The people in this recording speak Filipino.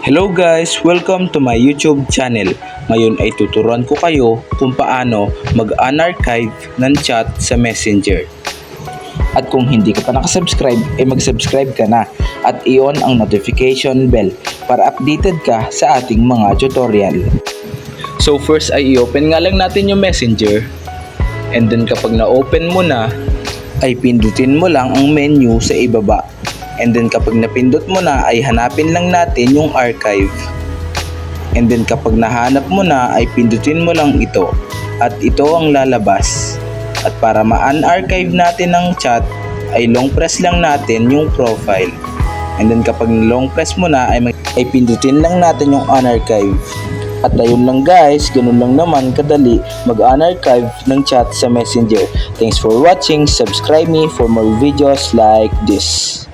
Hello guys! Welcome to my YouTube channel. Ngayon ay tuturuan ko kayo kung paano mag-unarchive ng chat sa Messenger. At kung hindi ka pa nakasubscribe, ay mag-subscribe ka na at i-on ang notification bell para updated ka sa ating mga tutorial. So first ay i-open nga lang natin yung Messenger. And then kapag na-open mo na, ay pindutin mo lang ang menu sa ibaba. And then kapag napindot mo na ay hanapin lang natin yung archive. And then kapag nahanap mo na ay pindutin mo lang ito. At ito ang lalabas. At para ma-unarchive natin ang chat ay long press lang natin yung profile. And then kapag long press mo na ay pindutin lang natin yung unarchive. At ayun lang guys, ganun lang naman kadali mag-unarchive ng chat sa Messenger. Thanks for watching. Subscribe me for more videos like this.